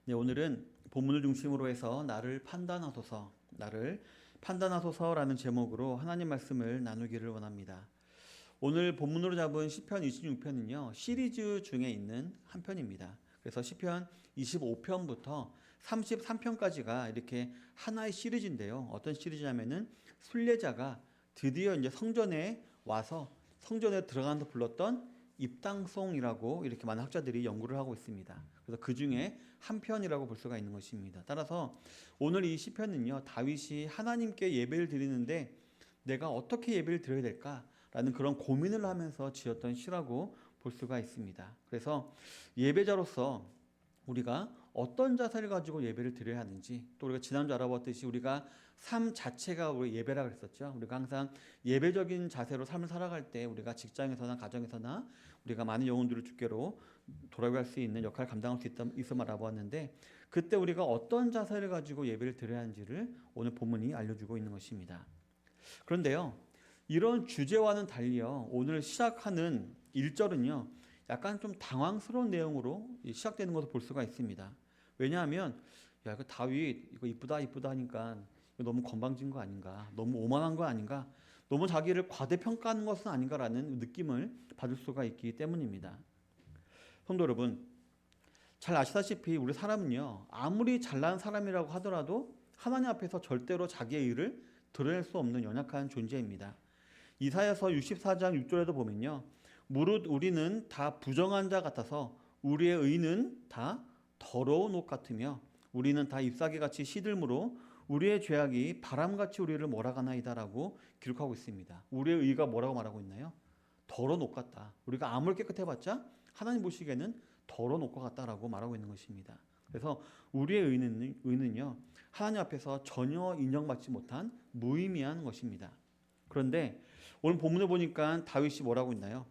네, 오늘은 본문을 중심으로 해서 나를 판단하소서라는 제목으로 하나님 말씀을 나누기를 원합니다. 오늘 본문으로 잡은 시편 26편은요, 시리즈 중에 있는 한 편입니다. 그래서 시편 25편부터 33편까지가 이렇게 하나의 시리즈인데요. 어떤 시리즈냐면은 순례자가 드디어 이제 성전에 와서 성전에 들어가서 불렀던 입당송이라고 이렇게 많은 학자들이 연구를 하고 있습니다. 그래서 그 중에 한 편이라고 볼 수가 있는 것입니다. 따라서 오늘 이 시편은요, 다윗이 하나님께 예배를 드리는데 내가 어떻게 예배를 드려야 될까라는 그런 고민을 하면서 지었던 시라고 볼 수가 있습니다. 그래서 예배자로서 우리가 어떤 자세를 가지고 예배를 드려야 하는지, 또 우리가 지난주 알아봤듯이 우리가 삶 자체가 우리 예배라 그랬었죠. 우리가 항상 예배적인 자세로 삶을 살아갈 때 우리가 직장에서나 가정에서나 우리가 많은 영혼들을 주께로 돌아갈 수 있는 역할을 감당할 수 있음을 알아보았는데, 그때 우리가 어떤 자세를 가지고 예배를 드려야 하는지를 오늘 본문이 알려주고 있는 것입니다. 그런데요, 이런 주제와는 달리요, 오늘 시작하는 1절은요, 약간 좀 당황스러운 내용으로 시작되는 것을 볼 수가 있습니다. 왜냐하면, 야, 그 다윗, 이거 이쁘다 하니까 이거 너무 건방진 거 아닌가, 너무 오만한 거 아닌가, 너무 자기를 과대평가하는 것은 아닌가라는 느낌을 받을 수가 있기 때문입니다. 성도 여러분, 잘 아시다시피 우리 사람은요, 아무리 잘난 사람이라고 하더라도 하나님 앞에서 절대로 자기의 의를 드러낼 수 없는 연약한 존재입니다. 이사야서 64장 6절에도 보면요, 무릇 우리는 다 부정한 자 같아서 우리의 의는 다 더러운 옷 같으며 우리는 다 잎사귀같이 시들므로 우리의 죄악이 바람같이 우리를 몰아가나이다라고 기록하고 있습니다. 우리의 의가 뭐라고 말하고 있나요? 더러운 옷 같다. 우리가 아무리 깨끗해봤자 하나님 보시기에는 더러운 옷과 같다라고 말하고 있는 것입니다. 그래서 우리의 의는요, 하나님 앞에서 전혀 인정받지 못한 무의미한 것입니다. 그런데 오늘 본문을 보니까 다윗이 뭐라고 있나요?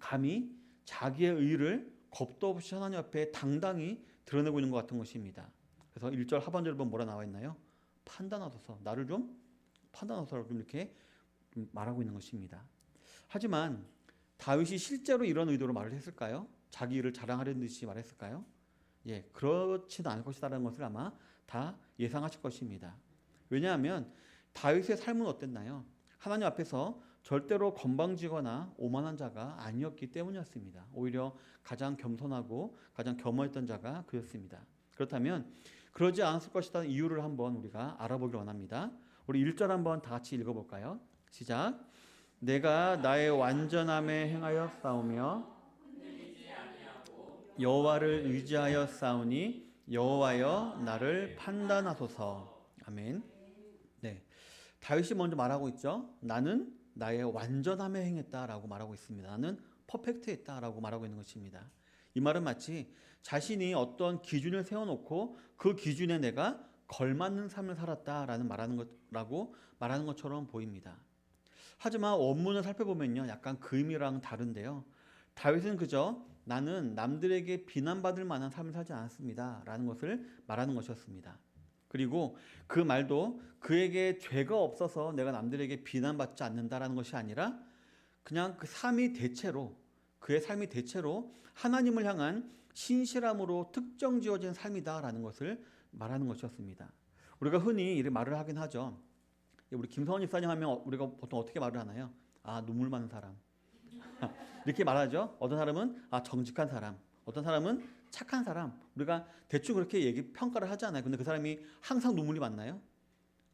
감히 자기의 의를 겁도 없이 하나님 앞에 당당히 드러내고 있는 것 같은 것입니다. 그래서 1절 하반절에 보면 뭐라 나와 있나요? 판단하소서, 나를 좀 판단하소서라고 이렇게 말하고 있는 것입니다. 하지만 다윗이 실제로 이런 의도로 말을 했을까요? 자기 의를 자랑하려는 듯이 말했을까요? 예, 그렇지는 않을 것이다라는 것을 아마 다 예상하실 것입니다. 왜냐하면 다윗의 삶은 어땠나요? 하나님 앞에서 절대로 건방지거나 오만한 자가 아니었기 때문이었습니다. 오히려 가장 겸손하고 가장 겸허했던 자가 그였습니다. 그렇다면 그러지 않았을 것이라는 이유를 한번 우리가 알아보길 원합니다. 우리 1절 한번 다 같이 읽어볼까요? 시작. 내가 나의 완전함에 행하여 싸우며 여호와를 의지하여 싸우니 여호와여 나를 판단하소서. 아멘. 네, 다윗이 먼저 말하고 있죠. 나는 나의 완전함에 행했다라고 말하고 있습니다. 나는 퍼펙트했다라고 말하고 있는 것입니다. 이 말은 마치 자신이 어떤 기준을 세워놓고 그 기준에 내가 걸맞는 삶을 살았다라는 말하는 것처럼 보입니다. 하지만 원문을 살펴보면요, 약간 그 의미랑 다른데요. 다윗은 그저 나는 남들에게 비난받을 만한 삶을 살지 않았습니다 라는 것을 말하는 것이었습니다. 그리고 그 말도 그에게 죄가 없어서 내가 남들에게 비난받지 않는다라는 것이 아니라 그냥 그의 삶이 대체로 하나님을 향한 신실함으로 특정 지어진 삶이다라는 것을 말하는 것이었습니다. 우리가 흔히 이런 말을 하긴 하죠. 우리 김성원 집사님 하면 우리가 보통 어떻게 말을 하나요? 아, 눈물 많은 사람. 이렇게 말하죠. 어떤 사람은 정직한 사람, 어떤 사람은 착한 사람. 우리가 대충 그렇게 평가를 하지 않아요. 근데 그 사람이 항상 눈물이 많나요?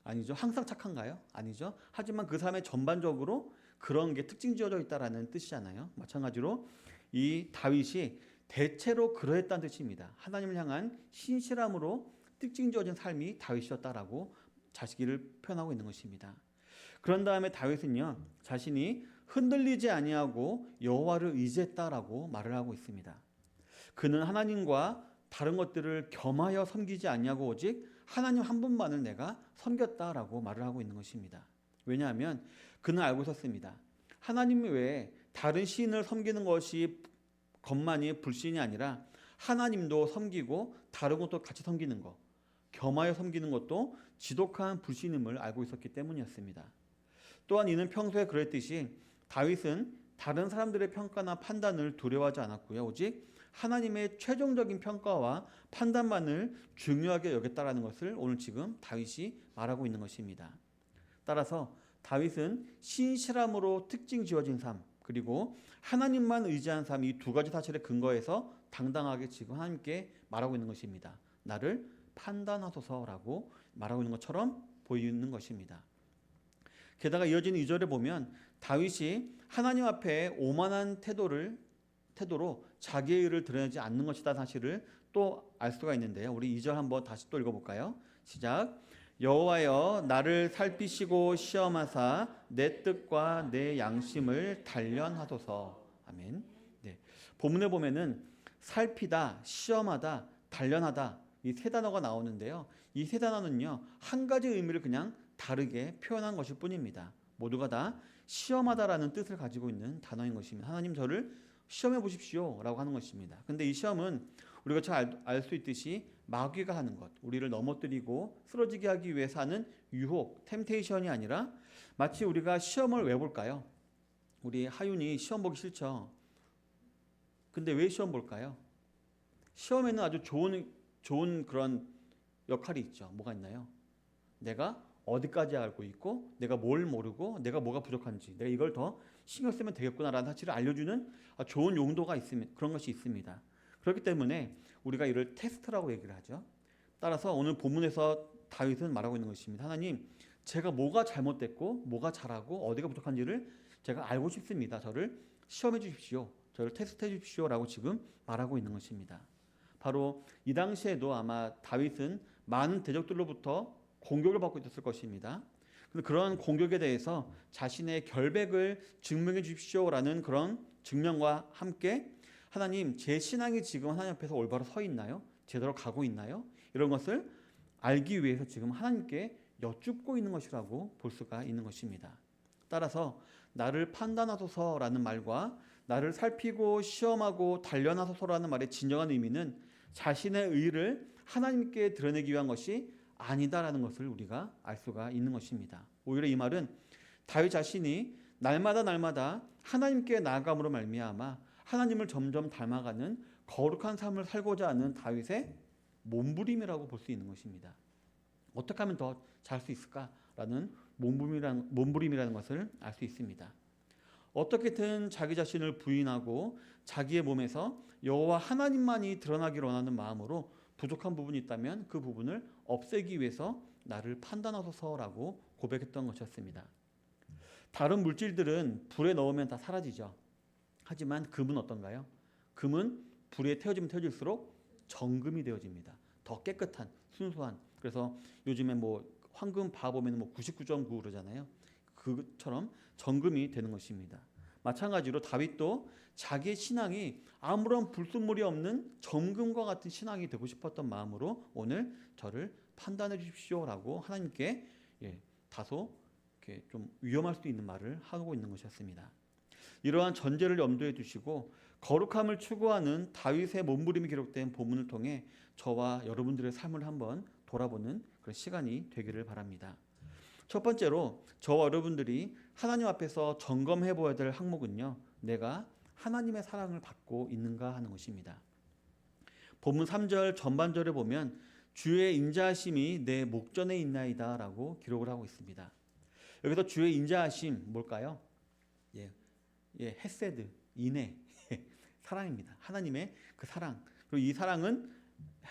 아니죠. 항상 착한가요? 아니죠. 하지만 그 사람의 전반적으로 그런 게 특징 지어져 있다라는 뜻이잖아요. 마찬가지로 이 다윗이 대체로 그러했다는 뜻입니다. 하나님을 향한 신실함으로 특징 지어진 삶이 다윗이었다라고 자기를 표현하고 있는 것입니다. 그런 다음에 다윗은요, 자신이 흔들리지 아니하고 여호와를 의지했다라고 말을 하고 있습니다. 그는 하나님과 다른 것들을 겸하여 섬기지 아니하고 오직 하나님 한 분만을 내가 섬겼다라고 말을 하고 있는 것입니다. 왜냐하면 그는 알고 있었습니다. 하나님 외에 다른 신을 섬기는 것만이 불신이 아니라 하나님도 섬기고 다른 것도 같이 섬기는 것, 겸하여 섬기는 것도 지독한 불신임을 알고 있었기 때문이었습니다. 또한 이는 평소에 그랬듯이 다윗은 다른 사람들의 평가나 판단을 두려워하지 않았고요. 오직 하나님의 최종적인 평가와 판단만을 중요하게 여겼다라는 것을 오늘 지금 다윗이 말하고 있는 것입니다. 따라서 다윗은 신실함으로 특징 지어진 삶, 그리고 하나님만 의지한 삶, 이 두 가지 사실에 근거해서 당당하게 지금 하나님께 말하고 있는 것입니다. 나를 판단하소서라고 말하고 있는 것처럼 보이는 것입니다. 게다가 이어지는 2절에 보면 다윗이 하나님 앞에 오만한 태도로 자기의 의를 드러내지 않는 것이다 사실을 또 알 수가 있는데요. 우리 2절 한번 다시 또 읽어볼까요? 시작. 여호와여 나를 살피시고 시험하사 내 뜻과 내 양심을 단련하소서. 아멘. 네. 본문에 보면은 살피다, 시험하다, 단련하다 이 세 단어가 나오는데요. 이 세 단어는요 한 가지 의미를 그냥 다르게 표현한 것일 뿐입니다. 모두가 다 시험하다라는 뜻을 가지고 있는 단어인 것입니다. 하나님 저를 시험해 보십시오 라고 하는 것입니다. 근데 이 시험은 우리가 잘 알 수 있듯이 마귀가 하는 것, 우리를 넘어뜨리고 쓰러지게 하기 위해서 하는 유혹, 템테이션이 아니라 마치 우리가 시험을 왜 볼까요? 우리 하윤이 시험 보기 싫죠. 근데 왜 시험 볼까요? 시험에는 아주 좋은 그런 역할이 있죠. 뭐가 있나요? 내가 어디까지 알고 있고 내가 뭘 모르고 내가 뭐가 부족한지 내가 이걸 더 신경 쓰면 되겠구나라는 사실을 알려주는 좋은 용도가 있습니다. 그런 것이 있습니다. 그렇기 때문에 우리가 이를 테스트라고 얘기를 하죠. 따라서 오늘 본문에서 다윗은 말하고 있는 것입니다. 하나님, 제가 뭐가 잘못됐고 뭐가 잘하고 어디가 부족한지를 제가 알고 싶습니다. 저를 시험해 주십시오. 저를 테스트해 주십시오 라고 지금 말하고 있는 것입니다. 바로 이 당시에도 아마 다윗은 많은 대적들로부터 공격을 받고 있었을 것입니다. 그런 공격에 대해서 자신의 결백을 증명해 주십시오라는 그런 증명과 함께 하나님, 제 신앙이 지금 하나님 앞에서 올바로 서 있나요? 제대로 가고 있나요? 이런 것을 알기 위해서 지금 하나님께 여쭙고 있는 것이라고 볼 수가 있는 것입니다. 따라서 나를 판단하소서라는 말과 나를 살피고 시험하고 단련하소서라는 말의 진정한 의미는 자신의 의를 하나님께 드러내기 위한 것이 아니다라는 것을 우리가 알 수가 있는 것입니다. 오히려 이 말은 다윗 자신이 날마다 하나님께 나아감으로 말미암아 하나님을 점점 닮아가는 거룩한 삶을 살고자 하는 다윗의 몸부림이라고 볼 수 있는 것입니다. 어떻게 하면 더 잘 수 있을까라는 몸부림이라는 것을 알 수 있습니다. 어떻게든 자기 자신을 부인하고 자기의 몸에서 여호와 하나님만이 드러나기를 원하는 마음으로 부족한 부분이 있다면 그 부분을 없애기 위해서 나를 판단하소서라고 고백했던 것이었습니다. 다른 물질들은 불에 넣으면 다 사라지죠. 하지만 금은 어떤가요? 금은 불에 태워지면 태워질수록 정금이 되어집니다. 더 깨끗한, 순수한. 그래서 요즘에 뭐 황금 봐 보면 뭐 99.9 그러잖아요. 그처럼 정금이 되는 것입니다. 마찬가지로 다윗도 자기의 신앙이 아무런 불순물이 없는 정금과 같은 신앙이 되고 싶었던 마음으로 오늘 저를 판단해 주십시오라고 하나님께 다소 이렇게 좀 위험할 수도 있는 말을 하고 있는 것이었습니다. 이러한 전제를 염두에 두시고 거룩함을 추구하는 다윗의 몸부림이 기록된 본문을 통해 저와 여러분들의 삶을 한번 돌아보는 그런 시간이 되기를 바랍니다. 첫 번째로 저와 여러분들이 하나님 앞에서 점검해 보아야 될 항목은요, 내가 하나님의 사랑을 받고 있는가 하는 것입니다. 본문 3절 전반절에 보면 주의 인자하심이 내 목전에 있나이다 라고 기록을 하고 있습니다. 여기서 주의 인자하심 뭘까요? 헤세드, 인애, 사랑입니다. 하나님의 그 사랑. 그리고 이 사랑은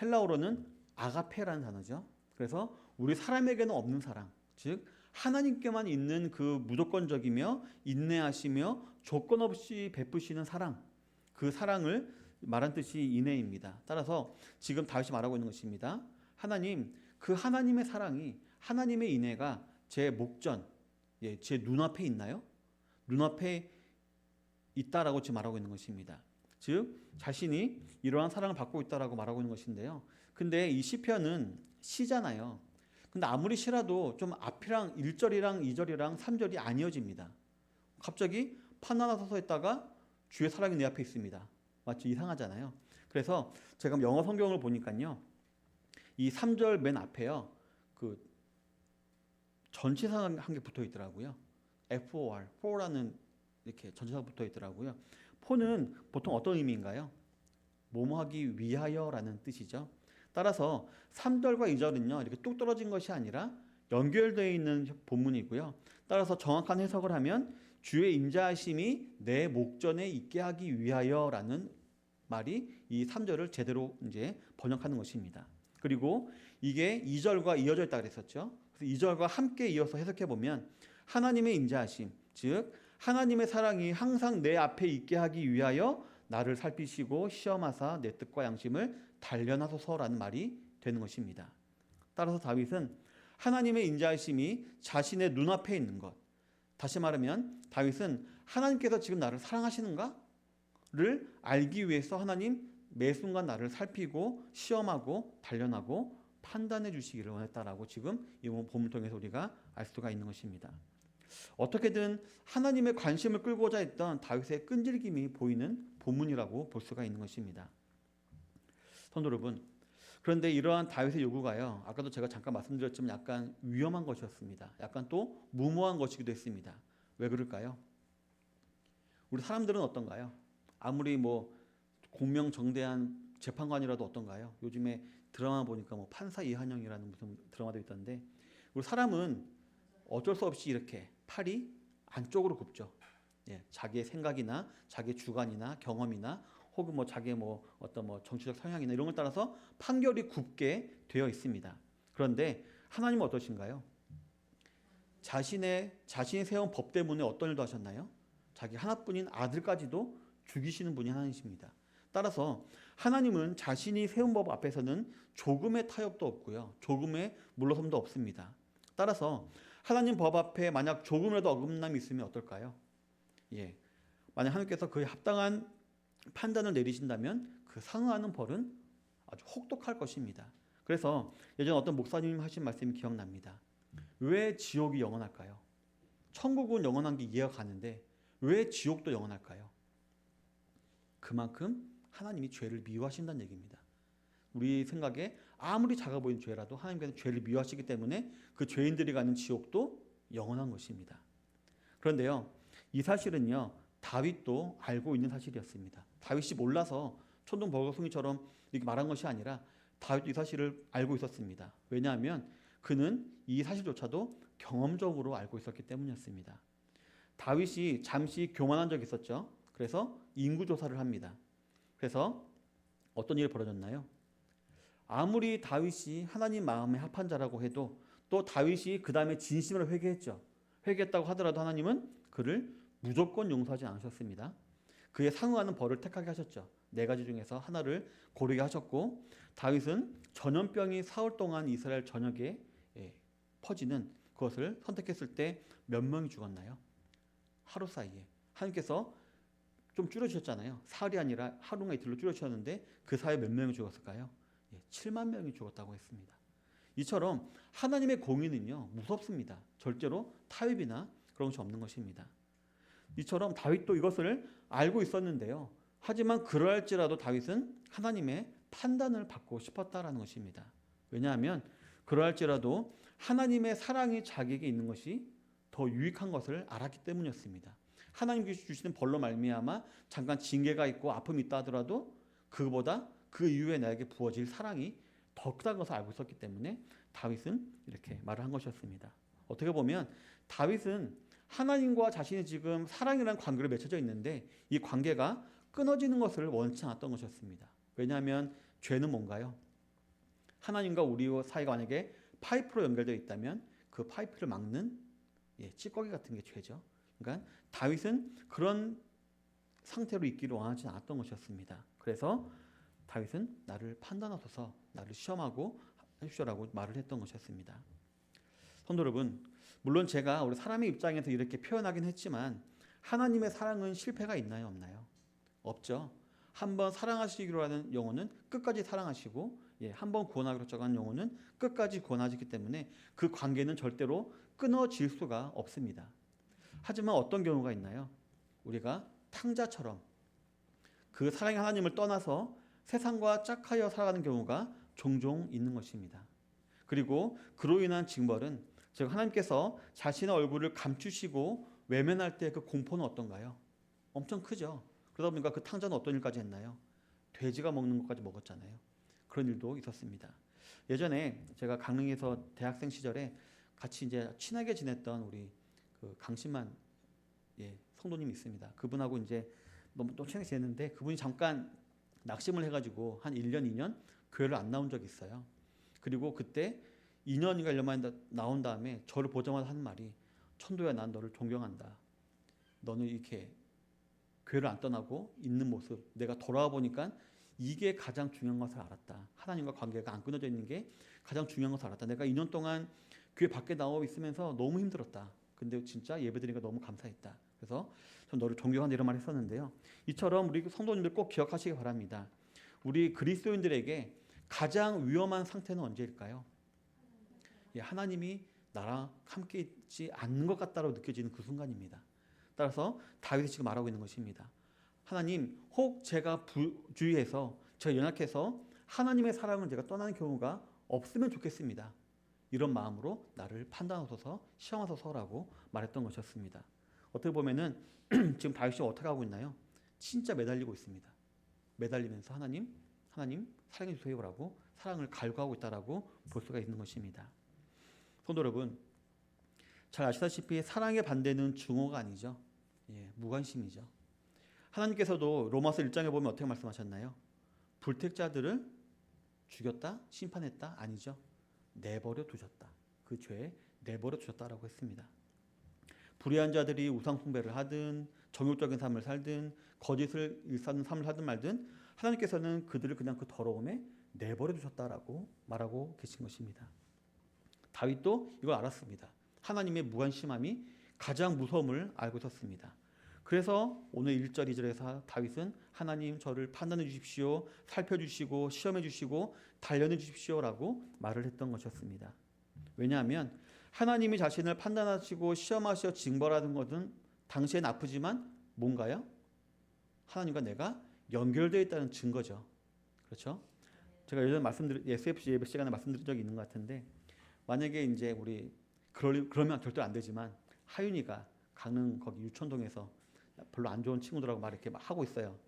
헬라어로는 아가페라는 단어죠. 그래서 우리 사람에게는 없는 사랑, 즉 하나님께만 있는 그 무조건적이며 인내하시며 조건 없이 베푸시는 사랑, 그 사랑을 말한 뜻이 인애입니다. 따라서 지금 다윗이 말하고 있는 것입니다. 하나님, 그 하나님의 사랑이, 하나님의 인애가 제 목전, 제 눈앞에 있나요? 눈앞에 있다라고 지금 말하고 있는 것입니다. 즉 자신이 이러한 사랑을 받고 있다라고 말하고 있는 것인데요. 근데 이 시편은 시잖아요. 근데 아무리 시라도 좀 앞이랑 1절이랑 2절이랑 3절이 안 이어집니다. 갑자기 판단하소서 했다가 주의 사랑이 내 앞에 있습니다. 마치 이상하잖아요. 그래서 제가 영어 성경을 보니까요, 이 3절 맨 앞에요, 그 전치사 한 개 붙어 있더라고요. FOR, for라는 이렇게 전치사가 붙어 있더라고요. for는 보통 어떤 의미인가요? 뭐뭐하기 위하여라는 뜻이죠. 따라서 3절과 2절은요 이렇게 뚝 떨어진 것이 아니라 연결되어 있는 본문이고요. 따라서 정확한 해석을 하면 주의 인자하심이 내 목전에 있게 하기 위하여라는 말이 이 3절을 제대로 이제 번역하는 것입니다. 그리고 이게 2절과 이어져 있다 그랬었죠. 그래서 2절과 함께 이어서 해석해 보면 하나님의 인자하심, 즉 하나님의 사랑이 항상 내 앞에 있게 하기 위하여 나를 살피시고 시험하사 내 뜻과 양심을 단련하소서라는 말이 되는 것입니다. 따라서 다윗은 하나님의 인자하심이 자신의 눈앞에 있는 것, 다시 말하면 다윗은 하나님께서 지금 나를 사랑하시는가를 알기 위해서 하나님 매 순간 나를 살피고 시험하고 단련하고 판단해 주시기를 원했다라고 지금 이 본문을 통해서 우리가 알 수가 있는 것입니다. 어떻게든 하나님의 관심을 끌고자 했던 다윗의 끈질김이 보이는 본문이라고 볼 수가 있는 것입니다. 성도 여러분, 그런데 이러한 다윗의 요구가요, 아까도 제가 잠깐 말씀드렸지만 약간 위험한 것이었습니다. 약간 또 무모한 것이기도 했습니다. 왜 그럴까요? 우리 사람들은 어떤가요? 아무리 뭐 공명정대한 재판관이라도 어떤가요? 요즘에 드라마 보니까 뭐 판사 이한영이라는 무슨 드라마도 있던데, 우리 사람은 어쩔 수 없이 이렇게 팔이 안쪽으로 굽죠. 예, 자기의 생각이나 자기의 주관이나 경험이나 혹은 뭐 자기의 뭐 어떤 뭐 정치적 성향이나 이런 걸 따라서 판결이 굽게 되어 있습니다. 그런데 하나님은 어떠신가요? 자신이 세운 법 때문에 어떤 일도 하셨나요? 자기 하나뿐인 아들까지도 죽이시는 분이 하나님이십니다. 따라서 하나님은 자신이 세운 법 앞에서는 조금의 타협도 없고요, 조금의 물러섬도 없습니다. 따라서 하나님 법 앞에 만약 조금이라도 어긋남이 있으면 어떨까요? 예, 만약 하나님께서 그에 합당한 판단을 내리신다면 그 상응하는 벌은 아주 혹독할 것입니다. 그래서 예전 어떤 목사님 하신 말씀이 기억납니다. 왜 지옥이 영원할까요? 천국은 영원한 게 이해가 가는데 왜 지옥도 영원할까요? 그만큼 하나님이 죄를 미워하신다는 얘기입니다. 우리 생각에 아무리 작아 보이는 죄라도 하나님께서 죄를 미워하시기 때문에 그 죄인들이 가는 지옥도 영원한 것입니다. 그런데요, 이 사실은요 다윗도 알고 있는 사실이었습니다. 다윗이 몰라서 천둥버거숭이처럼 이렇게 말한 것이 아니라 다윗도 이 사실을 알고 있었습니다. 왜냐하면 그는 이 사실조차도 경험적으로 알고 있었기 때문이었습니다. 다윗이 잠시 교만한 적이 있었죠. 그래서 인구조사를 합니다. 그래서 어떤 일이 벌어졌나요? 아무리 다윗이 하나님 마음에 합한 자라고 해도 또 다윗이 그 다음에 진심으로 회개했죠. 회개했다고 하더라도 하나님은 그를 무조건 용서하지 않으셨습니다. 그에 상응하는 벌을 택하게 하셨죠. 4가지 중에서 하나를 고르게 하셨고, 다윗은 전염병이 사흘 동안 이스라엘 전역에 퍼지는 그것을 선택했을 때 몇 명이 죽었나요? 하루 사이에. 하나님께서 좀 줄여주셨잖아요. 사흘이 아니라 하루나 이틀로 줄여주셨는데 그 사이에 몇 명이 죽었을까요? 7만 명이 죽었다고 했습니다. 이처럼 하나님의 공의는요 무섭습니다. 절대로 타협이나 그런 것이 없는 것입니다. 이처럼 다윗도 이것을 알고 있었는데요, 하지만 그러할지라도 다윗은 하나님의 판단을 받고 싶었다라는 것입니다. 왜냐하면 그러할지라도 하나님의 사랑이 자기에게 있는 것이 더 유익한 것을 알았기 때문이었습니다. 하나님께서 주시는 벌로 말미암아 잠깐 징계가 있고 아픔이 있다 하더라도 그보다 그 이후에 나에게 부어질 사랑이 더 크다는 것을 알고 있었기 때문에 다윗은 이렇게 말을 한 것이었습니다. 어떻게 보면 다윗은 하나님과 자신이 지금 사랑이라는 관계로 맺혀져 있는데 이 관계가 끊어지는 것을 원치 않았던 것이었습니다. 왜냐하면 죄는 뭔가요? 하나님과 우리 사이가 만약에 파이프로 연결되어 있다면 그 파이프를 막는 찌꺼기 같은 게 죄죠. 그러니까 다윗은 그런 상태로 있기를 원하지 않았던 것이었습니다. 그래서 다윗은 나를 판단하소서, 나를 시험하고 하십시오라고 말을 했던 것이었습니다. 성도 여러분, 물론 제가 우리 사람의 입장에서 이렇게 표현하긴 했지만 하나님의 사랑은 실패가 있나요, 없나요? 없죠. 한번 사랑하시기로 하는 영혼은 끝까지 사랑하시고, 한번 구원하기로 정한 영혼은 끝까지 구원하시기 때문에 그 관계는 절대로 끊어질 수가 없습니다. 하지만 어떤 경우가 있나요? 우리가 탕자처럼 그 사랑의 하나님을 떠나서 세상과 짝하여 살아가는 경우가 종종 있는 것입니다. 그리고 그로 인한 징벌은, 즉 하나님께서 자신의 얼굴을 감추시고 외면할 때 그 공포는 어떤가요? 엄청 크죠. 그러다 보니까 그 탕자는 어떤 일까지 했나요? 돼지가 먹는 것까지 먹었잖아요. 그런 일도 있었습니다. 예전에 제가 강릉에서 대학생 시절에 같이 이제 친하게 지냈던 우리 그 강신만 성도님이 있습니다. 그분하고 이제 너무 또 친하게 지냈는데 그분이 잠깐 낙심을 해가지고 한 1년, 2년 교회를 안 나온 적이 있어요. 그리고 그때 2년인가 1년 만에 나온 다음에 저를 보자마자 하는 말이 천도야, 난 너를 존경한다. 너는 이렇게 교회를 안 떠나고 있는 모습, 내가 돌아와 보니까 이게 가장 중요한 것을 알았다. 하나님과 관계가 안 끊어져 있는 게 가장 중요한 것을 알았다. 내가 2년 동안 교회 밖에 나와 있으면서 너무 힘들었다. 근데 진짜 예배드리니까 너무 감사했다. 그래서 전 너를 존경한다 이런 말을 했었는데요. 이처럼 우리 성도님들 꼭 기억하시기 바랍니다. 우리 그리스도인들에게 가장 위험한 상태는 언제일까요? 하나님이 나랑 함께 있지 않는 것 같다고 느껴지는 그 순간입니다. 따라서 다윗이 지금 말하고 있는 것입니다. 하나님, 혹 제가 부주의해서 제가 연약해서 하나님의 사랑을 제가 떠나는 경우가 없으면 좋겠습니다. 이런 마음으로 나를 판단하소서, 시험하소서라고 말했던 것이었습니다. 어떻게 보면은 지금 다윗이 어떻게 하고 있나요? 진짜 매달리고 있습니다. 매달리면서 하나님 사랑해 주세요라고 사랑을 갈구하고 있다라고 볼 수가 있는 것입니다. 성도 여러분, 잘 아시다시피 사랑의 반대는 증오가 아니죠. 무관심이죠. 하나님께서도 로마서 1장에 보면 어떻게 말씀하셨나요? 불택자들을 죽였다? 심판했다? 아니죠. 내버려 두셨다. 그 죄에 내버려 두셨다라고 했습니다. 불의한 자들이 우상 숭배를 하든 정욕적인 삶을 살든 거짓을 일삼는 삶을 하든 말든 하나님께서는 그들을 그냥 그 더러움에 내버려 두셨다라고 말하고 계신 것입니다. 다윗도 이걸 알았습니다. 하나님의 무관심함이 가장 무서움을 알고 있었습니다. 그래서 오늘 1절 2절에서 다윗은 하나님 저를 판단해 주십시오. 살펴주시고 시험해 주시고 단련해 주십시오라고 말을 했던 것이었습니다. 왜냐하면 하나님이 자신을 판단하시고 시험하시어 징벌하는 것은 당시엔 아프지만 뭔가요? 하나님과 내가 연결되어 있다는 증거죠. 그렇죠? 제가 예전에 SFC 예배 시간에 말씀드린 적이 있는 것 같은데 만약에 이제 우리 그러면 절대 안 되지만 하윤이가 강릉 거기 유천동에서 별로 안 좋은 친구들하고 막 이렇게 막 하고 있어요.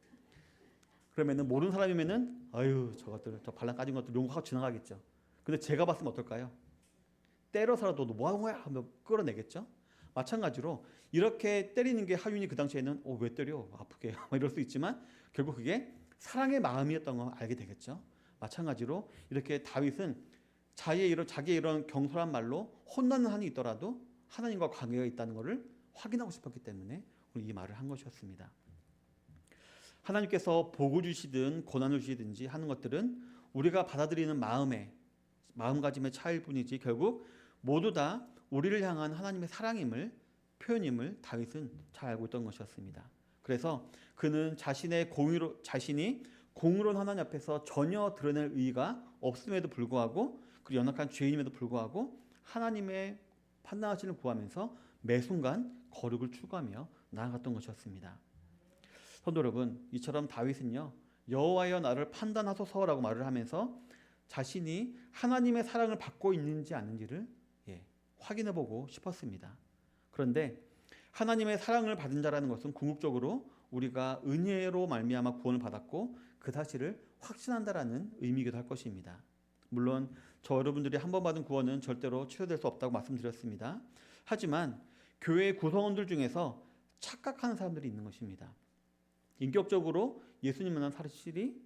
그러면은 모르는 사람이면은 아유 저것들 저 반란 까진 것들 용서하고 지나가겠죠. 근데 제가 봤으면 어떨까요? 때려서라도 너 뭐 하는 거야 하면 끌어내겠죠. 마찬가지로 이렇게 때리는 게 하윤이 그 당시에는 왜 때려 아프게 이럴 수 있지만 결국 그게 사랑의 마음이었던 걸 알게 되겠죠. 마찬가지로 이렇게 다윗은 자기의 이런 경솔한 말로 혼나는 한이 있더라도 하나님과 관계가 있다는 것을 확인하고 싶었기 때문에 이 말을 한 것이었습니다. 하나님께서 복을 주시든 고난을 주시든지 하는 것들은 우리가 받아들이는 마음가짐의 차이일 뿐이지 결국 모두 다 우리를 향한 하나님의 사랑임을 표현임을 다윗은 잘 알고 있던 것이었습니다. 그래서 그는 자신이 공의로운 하나님 앞에서 전혀 드러낼 의의가 없음에도 불구하고 그 연약한 죄인임에도 불구하고 하나님의 판단하심을 구하면서 매 순간 거룩을 추구하며 나아갔던 것이었습니다. 성도 여러분, 이처럼 다윗은요 여호와여 나를 판단하소서라고 말을 하면서 자신이 하나님의 사랑을 받고 있는지 아닌지를 확인해보고 싶었습니다. 그런데 하나님의 사랑을 받은 자라는 것은 궁극적으로 우리가 은혜로 말미암아 구원을 받았고 그 사실을 확신한다라는 의미이기도 할 것입니다. 물론 저 여러분들이 한 번 받은 구원은 절대로 취소될 수 없다고 말씀드렸습니다. 하지만 교회 구성원들 중에서 착각하는 사람들이 있는 것입니다. 인격적으로 예수님 만난 사실이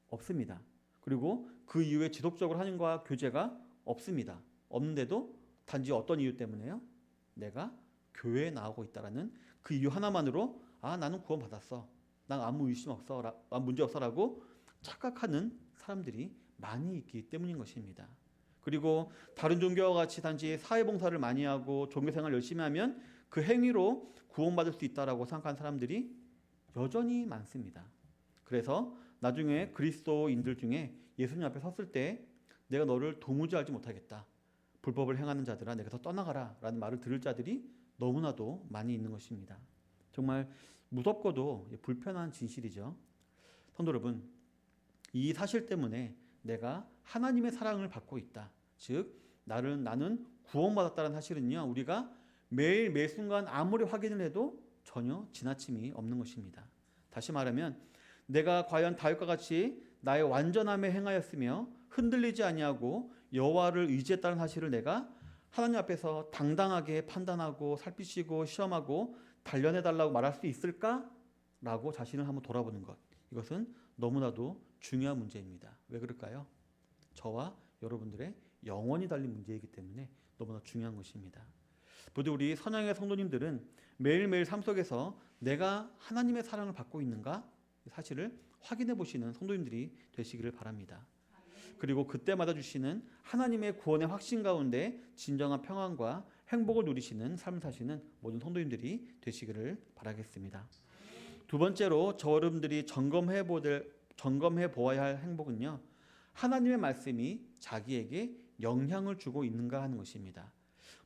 없습니다. 그리고 그 이후에 지속적으로 하나님과 교제가 없습니다. 없는데도 단지 어떤 이유 때문에요? 내가 교회에 나오고 있다라는 그 이유 하나만으로 나는 구원 받았어. 난 아무 의심 없어. 난 문제 없어라고 착각하는 사람들이 많이 있기 때문인 것입니다. 그리고 다른 종교와 같이 단지 사회봉사를 많이 하고 종교생활 열심히 하면 그 행위로 구원받을 수 있다라고 생각하는 사람들이 여전히 많습니다. 그래서 나중에 그리스도인들 중에 예수님 앞에 섰을 때 내가 너를 도무지 알지 못하겠다. 불법을 행하는 자들아 내게서 떠나가라 라는 말을 들을 자들이 너무나도 많이 있는 것입니다. 정말 무섭고도 불편한 진실이죠. 성도 여러분, 이 사실 때문에 내가 하나님의 사랑을 받고 있다. 즉 나는 구원받았다는 사실은요 우리가 매일 매 순간 아무리 확인을 해도 전혀 지나침이 없는 것입니다. 다시 말하면 내가 과연 다윗과 같이 나의 완전함에 행하였으며 흔들리지 아니하고 여호와를 의지했다는 사실을 내가 하나님 앞에서 당당하게 판단하고 살피시고 시험하고 단련해달라고 말할 수 있을까? 라고 자신을 한번 돌아보는 것. 이것은 너무나도 중요한 문제입니다. 왜 그럴까요? 저와 여러분들의 영원히 달린 문제이기 때문에 너무나 중요한 것입니다. 부디 우리 선양의 성도님들은 매일매일 삶 속에서 내가 하나님의 사랑을 받고 있는가? 사실을 확인해 보시는 성도님들이 되시기를 바랍니다. 그리고 그때마다 주시는 하나님의 구원의 확신 가운데 진정한 평안과 행복을 누리시는 삶을 사시는 모든 성도님들이 되시기를 바라겠습니다. 두 번째로 저 여러분들이 점검해 보아야 할 행복은요, 하나님의 말씀이 자기에게 영향을 주고 있는가 하는 것입니다.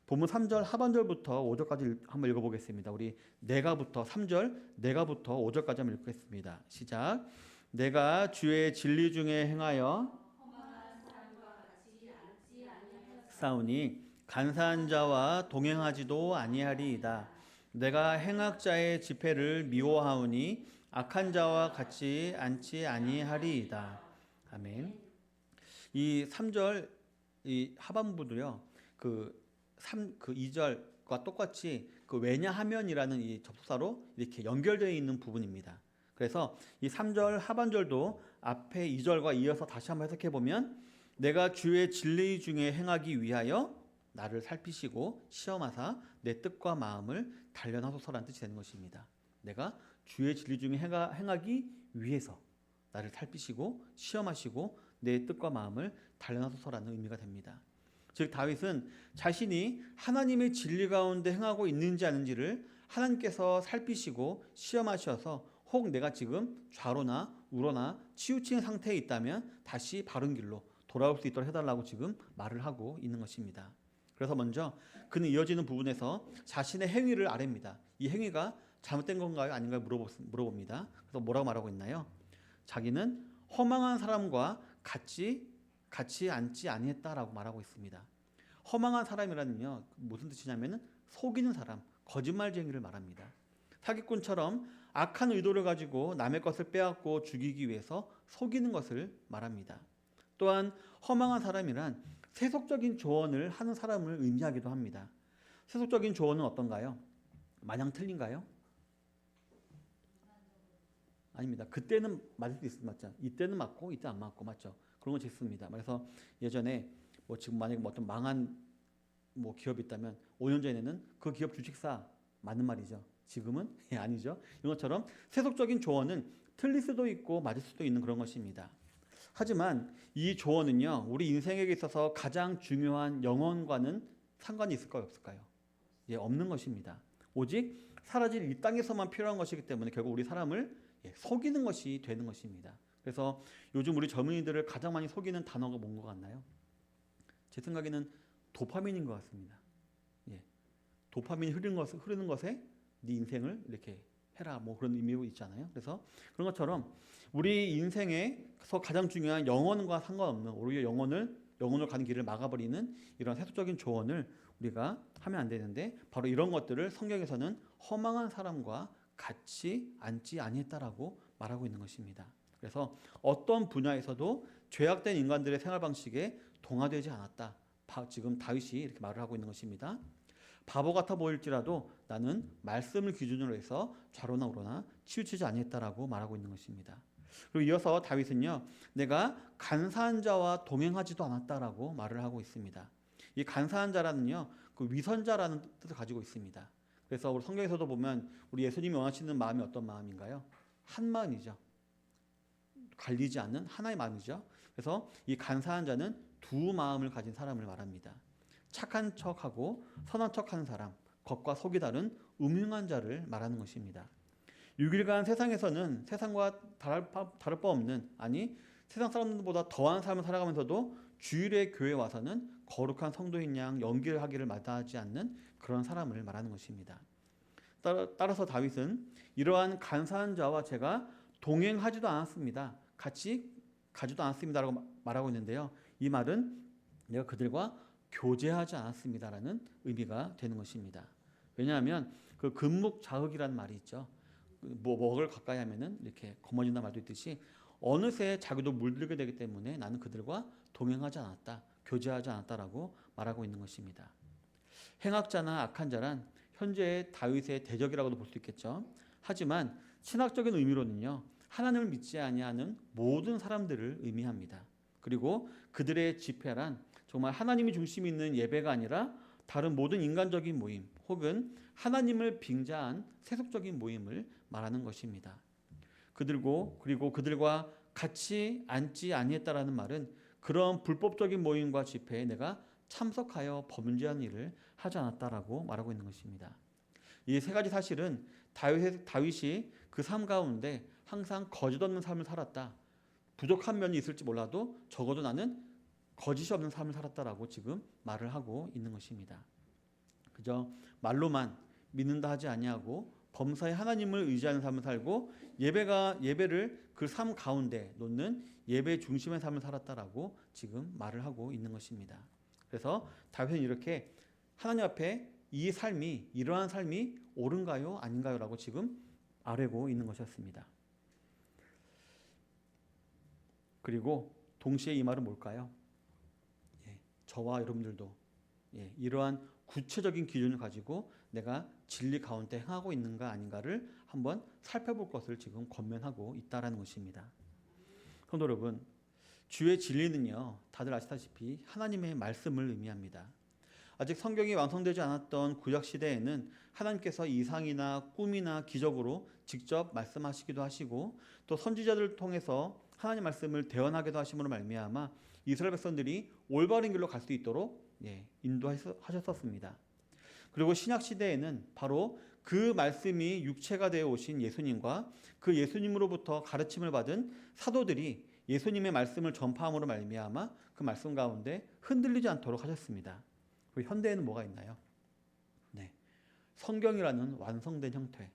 본문 3절 하반절부터 5절까지 한번 읽어보겠습니다. 우리 내가부터 3절 내가부터 5절까지 한번 읽겠습니다. 시작. 내가 주의 진리 중에 행하여 싸우니 간사한 자와 동행하지도 아니하리이다. 내가 행악자의 집회를 미워하오니 악한 자와 같이 앉지 아니하리이다. 아멘. 이 3절 이 하반부도요. 그 2절과 똑같이 그 왜냐하면이라는 이 접속사로 이렇게 연결되어 있는 부분입니다. 그래서 이 3절 하반절도 앞에 2절과 이어서 다시 한번 해석해 보면 내가 주의 진리 중에 행하기 위하여 나를 살피시고 시험하사 내 뜻과 마음을 단련하소서라는 뜻이 되는 것입니다. 내가 주의 진리 중에 행하기 위해서 나를 살피시고 시험하시고 내 뜻과 마음을 단련하소서라는 의미가 됩니다. 즉 다윗은 자신이 하나님의 진리 가운데 행하고 있는지 아닌지를 하나님께서 살피시고 시험하셔서 혹 내가 지금 좌로나 우로나 치우친 상태에 있다면 다시 바른 길로 돌아올 수 있도록 해달라고 지금 말을 하고 있는 것입니다. 그래서 먼저 그는 이어지는 부분에서 자신의 행위를 아뢰입니다. 이 행위가 잘못된 건가요? 아닌가요? 물어봅니다. 그래서 뭐라고 말하고 있나요? 자기는 허망한 사람과 같이 앉지 아니했다라고 말하고 있습니다. 허망한 사람이라는요, 무슨 뜻이냐면은 속이는 사람, 거짓말쟁이를 말합니다. 사기꾼처럼 악한 의도를 가지고 남의 것을 빼앗고 죽이기 위해서 속이는 것을 말합니다. 또한 허망한 사람이란 세속적인 조언을 하는 사람을 의미하기도 합니다. 세속적인 조언은 어떤가요? 마냥 틀린가요? 아닙니다. 그때는 맞을 수 있습니다. 맞죠? 이때는 맞고 이때 안 맞고 맞죠? 그런 거 있습니다. 그래서 예전에 뭐 지금 만약에 뭐 어떤 망한 뭐 기업이 있다면 5년 전에는 그 기업 주식사 맞는 말이죠. 지금은 아니죠. 이런 것처럼 세속적인 조언은 틀릴 수도 있고 맞을 수도 있는 그런 것입니다. 하지만 이 조언은요, 우리 인생에게 있어서 가장 중요한 영혼과는 상관이 있을까요, 없을까요? 예, 없는 것입니다. 오직 사라질 이 땅에서만 필요한 것이기 때문에 결국 우리 사람을 속이는 것이 되는 것입니다. 그래서 요즘 우리 젊은이들을 가장 많이 속이는 단어가 뭔 것 같나요? 제 생각에는 도파민인 것 같습니다. 예, 도파민이 흐르는 것에 네 인생을 이렇게 해라, 뭐 그런 의미가 있잖아요. 그래서 그런 것처럼 우리 인생에서 가장 중요한 영혼과 상관없는 오히려 영혼을 가는 길을 막아버리는 이런 세속적인 조언을 우리가 하면 안 되는데 바로 이런 것들을 성경에서는 허망한 사람과 같이 앉지 아니했다라고 말하고 있는 것입니다. 그래서 어떤 분야에서도 죄악된 인간들의 생활 방식에 동화되지 않았다. 지금 다윗이 이렇게 말을 하고 있는 것입니다. 바보 같아 보일지라도 나는 말씀을 기준으로 해서 좌로나 우로나 치우치지 아니했다라고 말하고 있는 것입니다. 그리고 이어서 다윗은요, 내가 간사한 자와 동행하지도 않았다라고 말을 하고 있습니다. 이 간사한 자라는요, 그 위선자라는 뜻을 가지고 있습니다. 그래서 우리 성경에서도 보면 우리 예수님이 원하시는 마음이 어떤 마음인가요? 한 마음이죠. 갈리지 않는 하나의 마음이죠. 그래서 이 간사한 자는 두 마음을 가진 사람을 말합니다. 착한 척하고 선한 척하는 사람, 겉과 속이 다른 음흉한 자를 말하는 것입니다. 6일간 세상에서는 세상과 다를 바 없는, 아니 세상 사람들보다 더한 삶을 살아가면서도 주일에 교회에 와서는 거룩한 성도인 양 연기를 하기를 마다하지 않는 그런 사람을 말하는 것입니다. 따라서 다윗은 이러한 간사한 자와 제가 동행하지도 않았습니다. 같이 가지도 않았습니다라고 말하고 있는데요. 이 말은 내가 그들과 교제하지 않았습니다라는 의미가 되는 것입니다. 왜냐하면 그 금묵자흑이라는 말이 있죠. 뭐 먹을 가까이 하면은 이렇게 거머쥔다 말도 있듯이 어느새 자기도 물들게 되기 때문에 나는 그들과 동행하지 않았다, 교제하지 않았다라고 말하고 있는 것입니다. 행악자나 악한 자란 현재의 다윗의 대적이라고도 볼 수 있겠죠. 하지만 신학적인 의미로는요, 하나님을 믿지 아니하는 모든 사람들을 의미합니다. 그리고 그들의 집회란 정말 하나님이 중심이 있는 예배가 아니라 다른 모든 인간적인 모임 혹은 하나님을 빙자한 세속적인 모임을 말하는 것입니다. 그리고 그들과 같이 앉지 아니했다라는 말은 그런 불법적인 모임과 집회에 내가 참석하여 범죄한 일을 하지 않았다라고 말하고 있는 것입니다. 이 세 가지 사실은 다윗이 그 삶 가운데 항상 거짓 없는 삶을 살았다. 부족한 면이 있을지 몰라도 적어도 나는 거짓이 없는 삶을 살았다라고 지금 말을 하고 있는 것입니다. 그저 말로만 믿는다 하지 아니하고 범사에 하나님을 의지하는 삶을 살고 예배를 그 삶 가운데 놓는 예배 중심의 삶을 살았다라고 지금 말을 하고 있는 것입니다. 그래서 다윗은 이렇게 하나님 앞에 이 삶이 이러한 삶이 옳은가요 아닌가요라고 지금 아뢰고 있는 것이었습니다. 그리고 동시에 이 말은 뭘까요? 저와 여러분들도 이러한 구체적인 기준을 가지고 내가 진리 가운데 행하고 있는가 아닌가를 한번 살펴볼 것을 지금 권면하고 있다라는 것입니다. 성도 여러분, 주의 진리는요, 다들 아시다시피 하나님의 말씀을 의미합니다. 아직 성경이 완성되지 않았던 구약 시대에는 하나님께서 이상이나 꿈이나 기적으로 직접 말씀하시기도 하시고 또 선지자들을 통해서 하나님 말씀을 대언하기도 하심으로 말미암아 이스라엘 백성들이 올바른 길로 갈 수 있도록 인도하셨었습니다. 그리고 신약 시대에는 바로 그 말씀이 육체가 되어 오신 예수님과 그 예수님으로부터 가르침을 받은 사도들이 예수님의 말씀을 전파함으로 말미암아 그 말씀 가운데 흔들리지 않도록 하셨습니다. 현대에는 뭐가 있나요? 성경이라는 완성된 형태,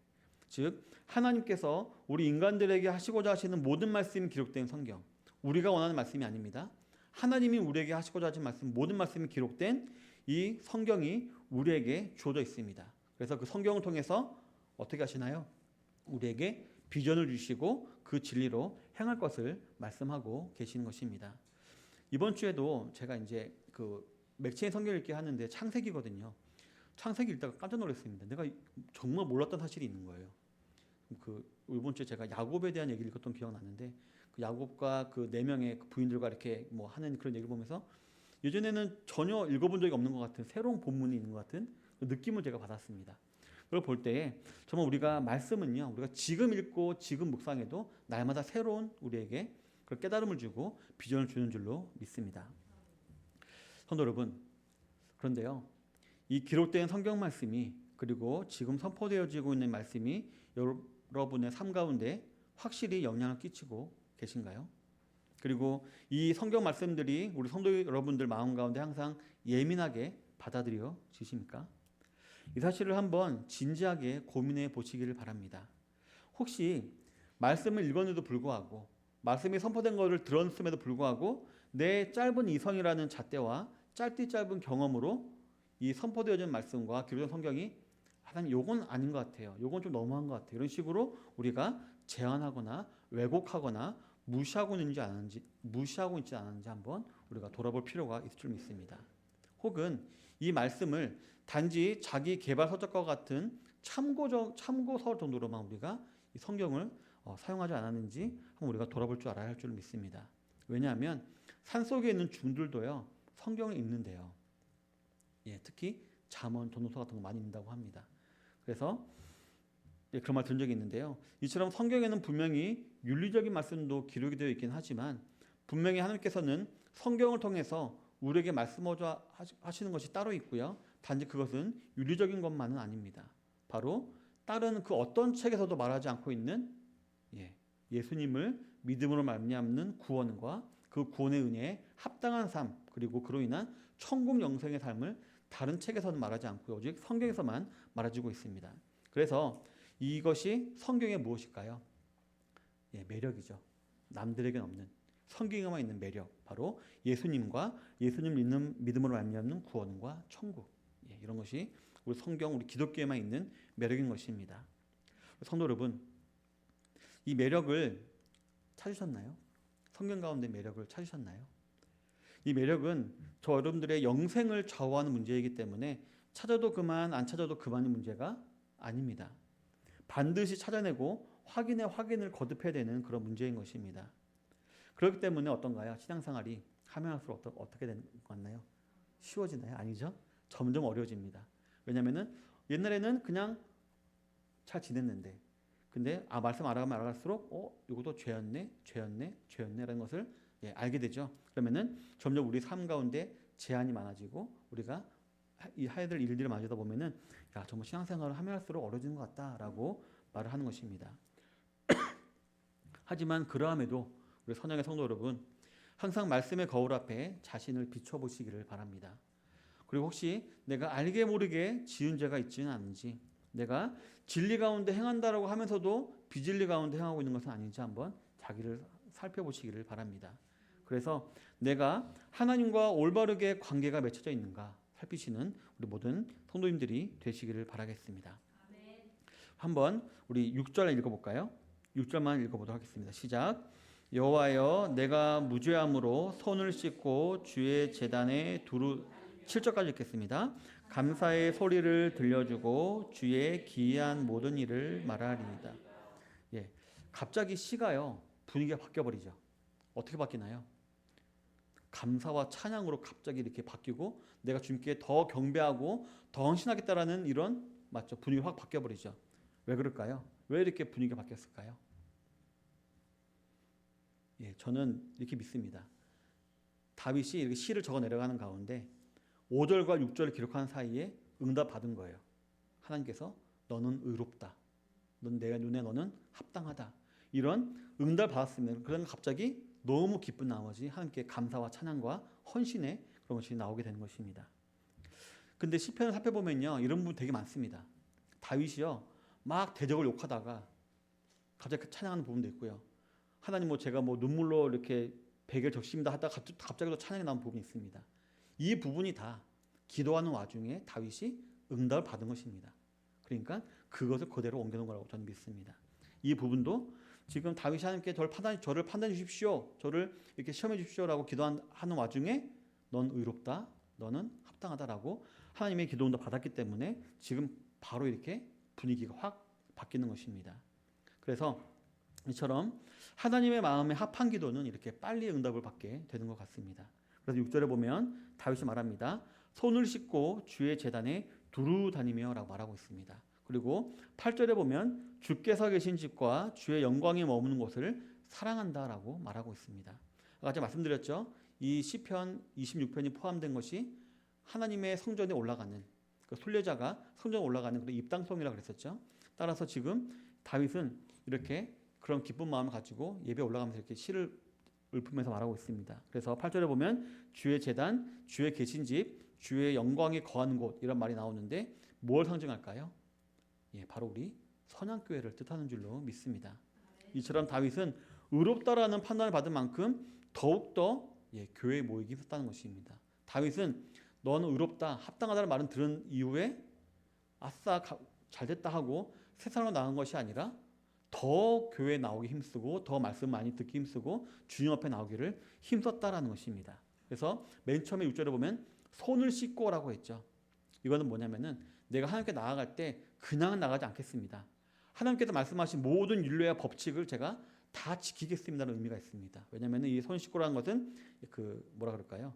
즉 하나님께서 우리 인간들에게 하시고자 하시는 모든 말씀이 기록된 성경, 우리가 원하는 말씀이 아닙니다. 하나님이 우리에게 하시고자 하신 말씀, 모든 말씀이 기록된 이 성경이 우리에게 주어져 있습니다. 그래서 그 성경을 통해서 어떻게 하시나요? 우리에게 비전을 주시고 그 진리로 행할 것을 말씀하고 계시는 것입니다. 이번 주에도 제가 이제 그 맥체인 성경 읽기 하는데 창세기거든요. 창세기 읽다가 깜짝 놀랐습니다. 내가 정말 몰랐던 사실이 있는 거예요. 그 이번 주에 제가 야곱에 대한 얘기를 읽었던 기억 나는데 그 야곱과 그 네 명의 부인들과 이렇게 뭐 하는 그런 얘기를 보면서 예전에는 전혀 읽어본 적이 없는 것 같은 새로운 본문이 있는 것 같은 그 느낌을 제가 받았습니다. 그걸 볼 때에 정말 우리가 말씀은요, 우리가 지금 읽고 지금 묵상해도 날마다 새로운 우리에게 그런 깨달음을 주고 비전을 주는 줄로 믿습니다. 성도 여러분, 그런데요, 이 기록된 성경 말씀이 그리고 지금 선포되어지고 있는 말씀이 여러분의 삶 가운데 확실히 영향을 끼치고 계신가요? 그리고 이 성경 말씀들이 우리 성도 여러분들 마음 가운데 항상 예민하게 받아들여지십니까? 이 사실을 한번 진지하게 고민해 보시기를 바랍니다. 혹시 말씀을 읽었는데도 불구하고 말씀이 선포된 것을 들었음에도 불구하고 내 짧은 이성이라는 잣대와 짧디 짧은 경험으로 이 선포되어진 말씀과 기록된 성경이 하나님 요건 아닌 것 같아요. 요건 좀 너무한 것 같아요. 이런 식으로 우리가 제한하거나 왜곡하거나 무시하고 있지 않은지 한번 우리가 돌아볼 필요가 있을 줄 믿습니다. 혹은 이 말씀을 단지 자기 개발 서적과 같은 참고서 정도로만 우리가 이 성경을 사용하지 않았는지 한번 우리가 돌아볼 줄 알아야 할 줄 믿습니다. 왜냐하면 산속에 있는 중들도요, 성경을 읽는데요. 특히 잠언, 전도서 같은 거 많이 읽는다고 합니다. 그래서 그런 말 들은 적이 있는데요. 이처럼 성경에는 분명히 윤리적인 말씀도 기록이 되어 있긴 하지만 분명히 하나님께서는 성경을 통해서 우리에게 말씀하자 하시는 것이 따로 있고요. 단지 그것은 윤리적인 것만은 아닙니다. 바로 다른 그 어떤 책에서도 말하지 않고 있는 예수님을 믿음으로 말미암는 구원과 그 구원의 은혜에 합당한 삶, 그리고 그로 인한 천국 영생의 삶을 다른 책에서는 말하지 않고 오직 성경에서만 말해주고 있습니다. 그래서 이것이 성경의 무엇일까요? 매력이죠. 남들에게는 없는 성경에만 있는 매력, 바로 예수님과 예수님 믿음으로 말미암는 구원과 천국, 이런 것이 우리 성경, 우리 기독교에만 있는 매력인 것입니다. 성도 여러분, 이 매력을 찾으셨나요? 성경 가운데 매력을 찾으셨나요? 이 매력은 저 여러분들의 영생을 좌우하는 문제이기 때문에 찾아도 그만 안 찾아도 그만의 문제가 아닙니다. 반드시 찾아내고 확인을 거듭해야 되는 그런 문제인 것입니다. 그렇기 때문에 어떤가요? 신앙생활이 하면 할수록 어떻게 되는 것 같나요? 쉬워지나요? 아니죠. 점점 어려워집니다. 왜냐하면 옛날에는 그냥 잘 지냈는데 근데 말씀 알아갈수록 이것도 죄였네라는 것을 알게 되죠. 그러면은 점점 우리 삶 가운데 제한이 많아지고 우리가 이 해야 될 일들을 마주하다 보면은 정말 신앙생활을 하면 할수록 어려워지는 것 같다라고 말을 하는 것입니다. 하지만 그러함에도 우리 선영의 성도 여러분, 항상 말씀의 거울 앞에 자신을 비춰보시기를 바랍니다. 그리고 혹시 내가 알게 모르게 지은 죄가 있지는 않은지, 내가 진리 가운데 행한다라고 하면서도 비진리 가운데 행하고 있는 것은 아닌지 한번 자기를 살펴보시기를 바랍니다. 그래서 내가 하나님과 올바르게 관계가 맺혀져 있는가 살피시는 우리 모든 성도님들이 되시기를 바라겠습니다. 한번 우리 6절 읽어볼까요? 6절만 읽어보도록 하겠습니다. 시작. 여호와여, 내가 무죄함으로 손을 씻고 주의 제단에 7절까지 읽겠습니다. 감사의 소리를 들려주고 주의 기이한 모든 일을 말하리이다. 갑자기 시가요 분위기가 바뀌어버리죠. 어떻게 바뀌나요? 감사와 찬양으로 갑자기 이렇게 바뀌고 내가 주님께 더 경배하고 더 헌신하겠다라는 이런 맞죠? 분위기가 확 바뀌어버리죠. 왜 그럴까요? 왜 이렇게 분위기가 바뀌었을까요? 저는 이렇게 믿습니다. 다윗이 이렇게 시를 적어 내려가는 가운데 5절과 6절을 기록하는 사이에 응답 받은 거예요. 하나님께서 너는 의롭다. 내 눈에 너는 합당하다. 이런 응답을 받았으면 그런 갑자기 너무 기쁜 나머지 하나님께 감사와 찬양과 헌신의 그런 것이 나오게 되는 것입니다. 근데 시편을 살펴보면요 이런 부분 되게 많습니다. 다윗이요 막 대적을 욕하다가 갑자기 찬양하는 부분도 있고요. 하나님 제가 눈물로 이렇게 베개를 적십니다 하다가 갑자기 또 찬양이 나오는 부분이 있습니다. 이 부분이 다 기도하는 와중에 다윗이 응답을 받은 것입니다. 그러니까 그것을 그대로 옮겨놓은 거라고 저는 믿습니다. 이 부분도 지금 다윗이 하나님께 저를 판단해 주십시오. 저를 이렇게 시험해 주십시오라고 기도하는 와중에 넌 의롭다. 너는 합당하다라고 하나님의 기도 응답 받았기 때문에 지금 바로 이렇게 분위기가 확 바뀌는 것입니다. 그래서 이처럼 하나님의 마음에 합한 기도는 이렇게 빨리 응답을 받게 되는 것 같습니다. 그래서 6절에 보면 다윗이 말합니다. 손을 씻고 주의 제단에 두루 다니며 라고 말하고 있습니다. 그리고 8절에 보면 주께서 계신 집과 주의 영광이 머무는 곳을 사랑한다라고 말하고 있습니다. 아까 제가 말씀드렸죠. 이 시편 26편이 포함된 것이 하나님의 성전에 올라가는 그 순례자가 성전에 올라가는 그런 입당성이라고 그랬었죠. 따라서 지금 다윗은 이렇게 그런 기쁜 마음을 가지고 예배에 올라가면서 이렇게 시를 읊으면서 말하고 있습니다. 그래서 8절에 보면 주의 제단, 주의 계신 집, 주의 영광이 거하는 곳 이런 말이 나오는데 뭘 상징할까요? 바로 우리 선양교회를 뜻하는 줄로 믿습니다. 이처럼 다윗은 의롭다라는 판단을 받은 만큼 더욱더 교회에 모이기 했다는 것입니다. 다윗은 너는 의롭다, 합당하다는 말은 들은 이후에 아싸 잘됐다 하고 세상으로 나간 것이 아니라 더 교회에 나오기 힘쓰고 더 말씀 많이 듣기 힘쓰고 주님 앞에 나오기를 힘썼다라는 것입니다. 그래서 맨 처음에 6절에 보면 손을 씻고라고 했죠. 이거는 뭐냐면은 내가 하나님께 나아갈 때 그냥 나가지 않겠습니다. 하나님께서 말씀하신 모든 율례와 법칙을 제가 다 지키겠습니다라는 의미가 있습니다. 왜냐하면 이 손 씻고라는 것은 뭐라 그럴까요?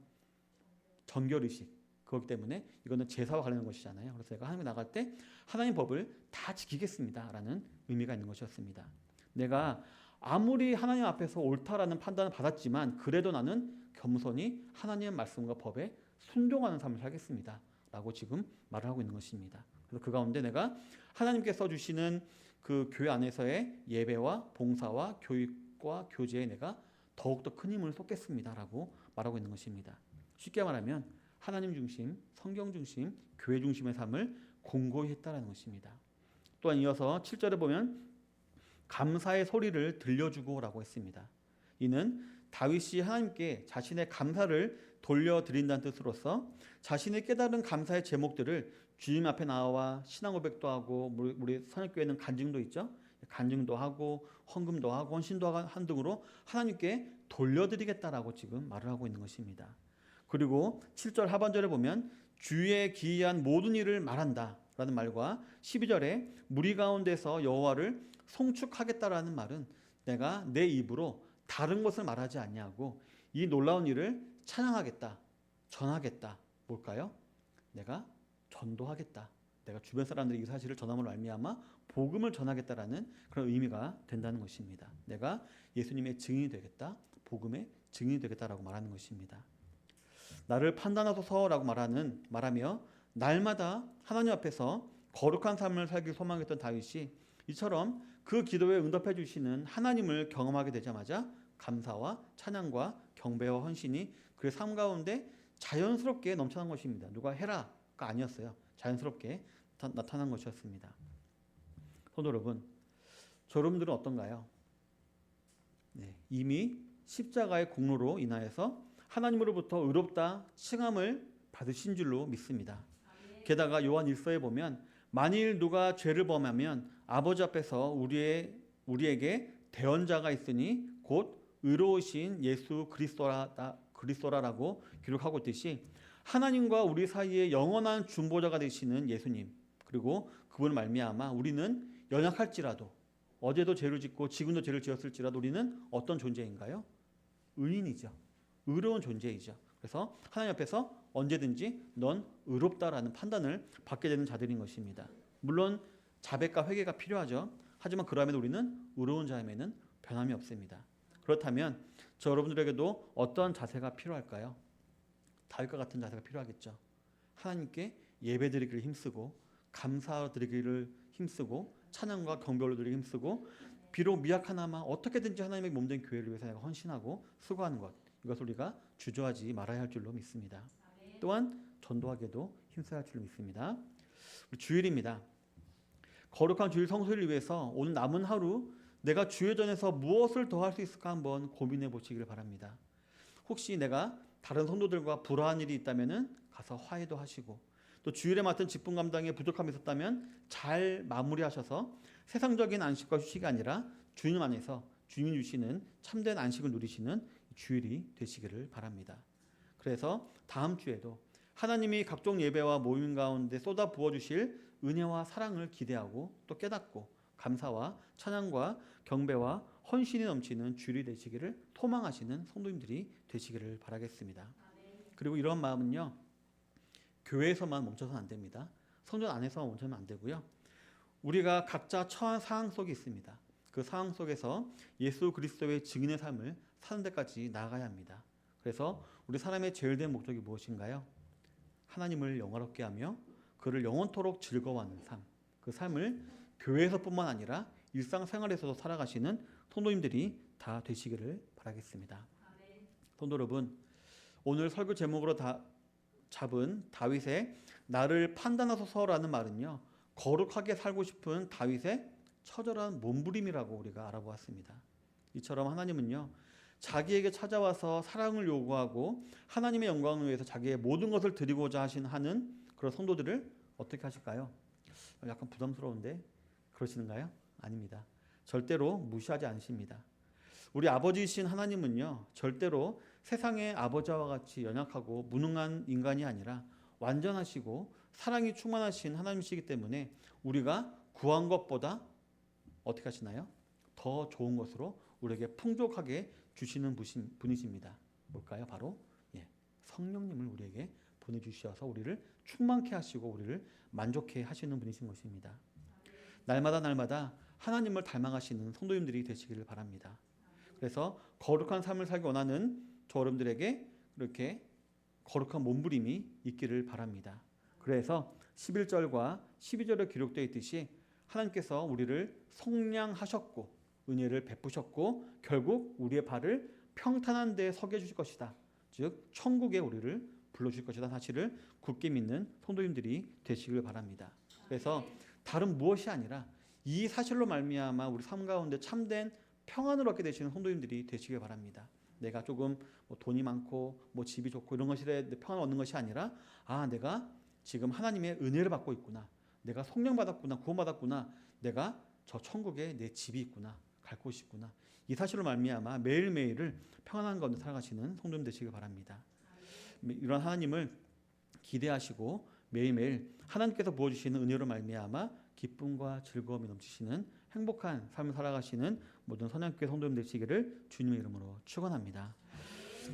정결의식 그렇기 때문에 이거는 제사와 관련된 것이잖아요. 그래서 제가 하나님께 나갈 때 하나님 법을 다 지키겠습니다라는 의미가 있는 것이었습니다. 내가 아무리 하나님 앞에서 옳다라는 판단을 받았지만 그래도 나는 겸손히 하나님의 말씀과 법에 순종하는 삶을 살겠습니다. 라고 지금 말을 하고 있는 것입니다. 그래서 그 가운데 내가 하나님께 써주시는 그 교회 안에서의 예배와 봉사와 교육과 교제에 내가 더욱더 큰 힘을 쏟겠습니다. 라고 말하고 있는 것입니다. 쉽게 말하면 하나님 중심, 성경 중심, 교회 중심의 삶을 공고히 했다는 것입니다. 또한 이어서 7절에 보면 감사의 소리를 들려주고 라고 했습니다. 이는 다윗이 하나님께 자신의 감사를 돌려드린다는 뜻으로서 자신의 깨달은 감사의 제목들을 주님 앞에 나와 신앙 고백도 하고 우리 선역교회는 간증도 있죠. 간증도 하고 헌금도 하고 헌신도 한 등으로 하나님께 돌려드리겠다라고 지금 말을 하고 있는 것입니다. 그리고 7절 하반절에 보면 주의 기이한 모든 일을 말한다 라는 말과 12절에 무리 가운데서 여호와를 송축하겠다라는 말은 내가 내 입으로 다른 것을 말하지 아니하고 이 놀라운 일을 찬양하겠다, 전하겠다. 뭘까요? 내가 전도하겠다. 내가 주변 사람들이 이 사실을 전함으로 말미암아 복음을 전하겠다라는 그런 의미가 된다는 것입니다. 내가 예수님의 증인이 되겠다, 복음의 증인이 되겠다라고 말하는 것입니다. 나를 판단하소서라고 말하며 날마다 하나님 앞에서 거룩한 삶을 살길 소망했던 다윗이 이처럼 그 기도에 응답해 주시는 하나님을 경험하게 되자마자 감사와 찬양과 경배와 헌신이 그의 삶 가운데 자연스럽게 넘쳐난 것입니다. 누가 해라가 아니었어요. 자연스럽게 나타난 것이었습니다. 성도 여러분, 여러분들은 어떤가요? 이미 십자가의 공로로 인하여서 하나님으로부터 의롭다 칭함을 받으신 줄로 믿습니다. 게다가 요한 1서에 보면 만일 누가 죄를 범하면 아버지 앞에서 우리에게 대언자가 있으니 곧 의로우신 예수 그리스도라라고 기록하고 있듯이 하나님과 우리 사이에 영원한 중보자가 되시는 예수님, 그리고 그분을 말미암아 우리는 연약할지라도 어제도 죄를 짓고 지금도 죄를 지었을지라도 우리는 어떤 존재인가요? 의인이죠. 의로운 존재이죠. 그래서 하나님 앞에서 언제든지 넌 의롭다라는 판단을 받게 되는 자들인 것입니다. 물론 자백과 회개가 필요하죠. 하지만 그러면 우리는 의로운 자임에는 변함이 없습니다. 그렇다면 저 여러분들에게도 어떤 자세가 필요할까요? 다윗과 같은 자세가 필요하겠죠. 하나님께 예배드리기를 힘쓰고 감사드리기를 힘쓰고 찬양과 경배를 드리기 힘쓰고 비록 미약하나마 어떻게든지 하나님의 몸된 교회를 위해서 내가 헌신하고 수고하는 것, 이것을 우리가 주저하지 말아야 할 줄로 믿습니다. 또한 전도하게도 힘써야 할 줄로 믿습니다. 우리 주일입니다. 거룩한 주일 성수를 위해서 오늘 남은 하루 내가 주의 전에서 무엇을 더 할 수 있을까 한번 고민해 보시기를 바랍니다. 혹시 내가 다른 성도들과 불화한 일이 있다면 가서 화해도 하시고, 또 주일에 맡은 직분 감당에 부족함이 있었다면 잘 마무리하셔서 세상적인 안식과 휴식이 아니라 주님 안에서 주님이 주시는 참된 안식을 누리시는 주일이 되시기를 바랍니다. 그래서 다음 주에도 하나님이 각종 예배와 모임 가운데 쏟아 부어주실 은혜와 사랑을 기대하고 또 깨닫고 감사와 찬양과 경배와 헌신이 넘치는 주일이 되시기를 소망하시는 성도님들이 되시기를 바라겠습니다. 그리고 이런 마음은요, 교회에서만 멈춰서는 안 됩니다. 성전 안에서만 멈춰서는 안 되고요. 우리가 각자 처한 상황 속에 있습니다. 그 상황 속에서 예수 그리스도의 증인의 삶을 사는 데까지 나아가야 합니다. 그래서 우리 사람의 제일 된 목적이 무엇인가요? 하나님을 영화롭게 하며 그를 영원토록 즐거워하는 삶, 그 삶을 교회에서뿐만 아니라 일상생활에서도 살아가시는 성도님들이 다 되시기를 바라겠습니다. 성도 여러분, 오늘 설교 제목으로 잡은 다윗의 나를 판단하소서라는 말은요, 거룩하게 살고 싶은 다윗의 처절한 몸부림이라고 우리가 알아보았습니다. 이처럼 하나님은요, 자기에게 찾아와서 사랑을 요구하고 하나님의 영광을 위해서 자기의 모든 것을 드리고자 하는 그런 성도들을 어떻게 하실까요? 약간 부담스러운데 그러시는가요? 아닙니다. 절대로 무시하지 않으십니다. 우리 아버지이신 하나님은요, 절대로 세상의 아버지와 같이 연약하고 무능한 인간이 아니라 완전하시고 사랑이 충만하신 하나님이시기 때문에 우리가 구한 것보다 어떻게 하시나요? 더 좋은 것으로 우리에게 풍족하게 주시는 분이십니다. 뭘까요? 바로 성령님을 우리에게 보내주셔서 우리를 충만케 하시고 우리를 만족해 하시는 분이신 것입니다. 날마다 하나님을 닮아가시는 성도님들이 되시기를 바랍니다. 그래서 거룩한 삶을 살기 원하는 저 여러분들에게 이렇게 거룩한 몸부림이 있기를 바랍니다. 그래서 11절과 12절에 기록되어 있듯이 하나님께서 우리를 속량하셨고 은혜를 베푸셨고 결국 우리의 발을 평탄한 데에 서게 해주실 것이다. 즉 천국에 우리를 불러주실 것이다 사실을 굳게 믿는 성도님들이 되시길 바랍니다. 그래서 다른 무엇이 아니라 이 사실로 말미암아 우리 삶 가운데 참된 평안을 얻게 되시는 성도님들이 되시길 바랍니다. 내가 조금 돈이 많고 집이 좋고 이런 것에 평안을 얻는 것이 아니라 내가 지금 하나님의 은혜를 받고 있구나, 내가 성령 받았구나, 구원 받았구나, 내가 저 천국에 내 집이 있구나, 갈 곳이 있구나. 이 사실로 말미암아 매일매일을 평안한 가운데 살아가시는 성도님 되시길 바랍니다. 이런 하나님을 기대하시고 매일매일 하나님께서 부어주시는 은혜로 말미암아 기쁨과 즐거움이 넘치시는 행복한 삶을 살아가시는 모든 선양교회 성도님 되시기를 주님의 이름으로 축원합니다.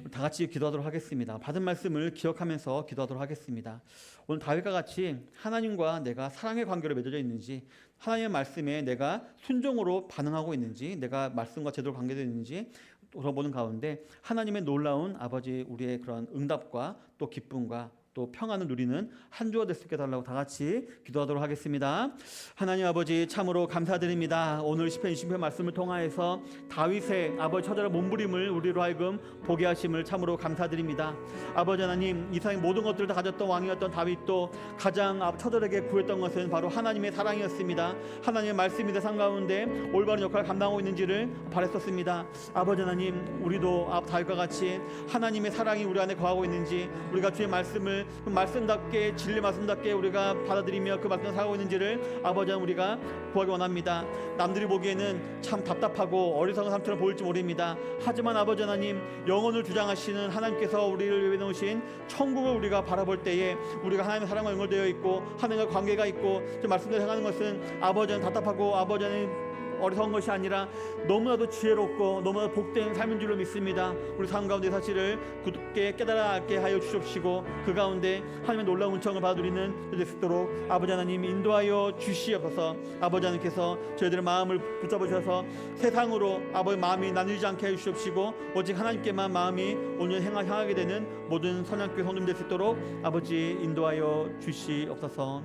다 같이 기도하도록 하겠습니다. 받은 말씀을 기억하면서 기도하도록 하겠습니다. 오늘 다윗과 같이 하나님과 내가 사랑의 관계로 맺어져 있는지, 하나님의 말씀에 내가 순종으로 반응하고 있는지, 내가 말씀과 제대로 관계되어 있는지 돌아보는 가운데 하나님의 놀라운 아버지 우리의 그런 응답과 또 기쁨과 또 평안을 누리는 한 주가 될 수 있게 해달라고 다 같이 기도하도록 하겠습니다. 하나님 아버지 참으로 감사드립니다. 오늘 시편 20편 말씀을 통하여서 다윗의 아버지 처절한 몸부림을 우리로 하여금 보게 하심을 참으로 감사드립니다. 아버지 하나님, 이 세상의 모든 것들을 다 가졌던 왕이었던 다윗도 가장 처절하게 구했던 것은 바로 하나님의 사랑이었습니다. 하나님의 말씀이 내 삶 가운데 올바른 역할을 감당하고 있는지를 바랬었습니다. 아버지 하나님, 우리도 다윗과 같이 하나님의 사랑이 우리 안에 거하고 있는지, 우리가 주의 말씀을 그 말씀답게, 진리 말씀답게 우리가 받아들이며 그 말씀을 살아가고 있는지를 아버지 하나님 우리가 구하기 원합니다. 남들이 보기에는 참 답답하고 어리석은 삶처럼 보일지 모릅니다. 하지만 아버지 하나님, 영혼을 주장하시는 하나님께서 우리를 위해 놓으신 천국을 우리가 바라볼 때에 우리가 하나님의 사랑과 연결되어 있고 하나님과 관계가 있고 그 말씀대로 행하는 것은 아버지 하나님 답답하고 아버지 하나님 어리석은 것이 아니라 너무나도 지혜롭고 너무나도 복된 삶인 줄로 믿습니다. 우리 삶 가운데 사실을 굳게 깨달게 하여 주십시고 그 가운데 하나님의 놀라운 은총을 받아들이는 될 수 있도록 아버지 하나님 인도하여 주시옵소서. 아버지 하나님께서 저희들의 마음을 붙잡아 주셔서 세상으로 아버지 마음이 나누지 않게 해 주시옵시고 오직 하나님께만 마음이 온전히 향하게 되는 모든 선양교회 성도님 될 수 있도록 아버지 인도하여 주시옵소서.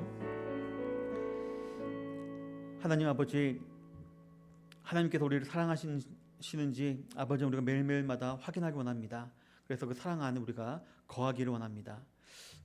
하나님 아버지, 하나님께서 우리를 사랑하시는지 아버지 우리가 매일매일마다 확인하기 원합니다. 그래서 그 사랑 안에 우리가 거하기를 원합니다.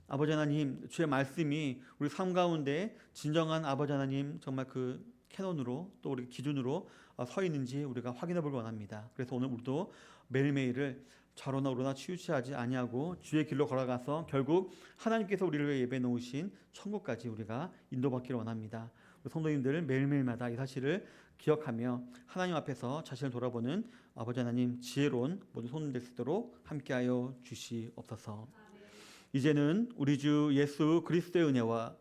아버지 하나님, 주의 말씀이 우리 삶 가운데 진정한 아버지 하나님 정말 그 캐논으로 또 우리 기준으로 서 있는지 우리가 확인해 보기 원합니다. 그래서 오늘 우리도 매일매일을 좌로나 우로나 치우치하지 아니하고 주의 길로 걸어가서 결국 하나님께서 우리를 위해 예배해 놓으신 천국까지 우리가 인도받기를 원합니다. 성도님들 매일매일마다 이 사실을 기억하며 하나님 앞에서 자신을 돌아보는 아버지 하나님 지혜로운 모든 손님 될 수 있도록 함께하여 주시옵소서. 이제는 우리 주 예수 그리스도의 은혜와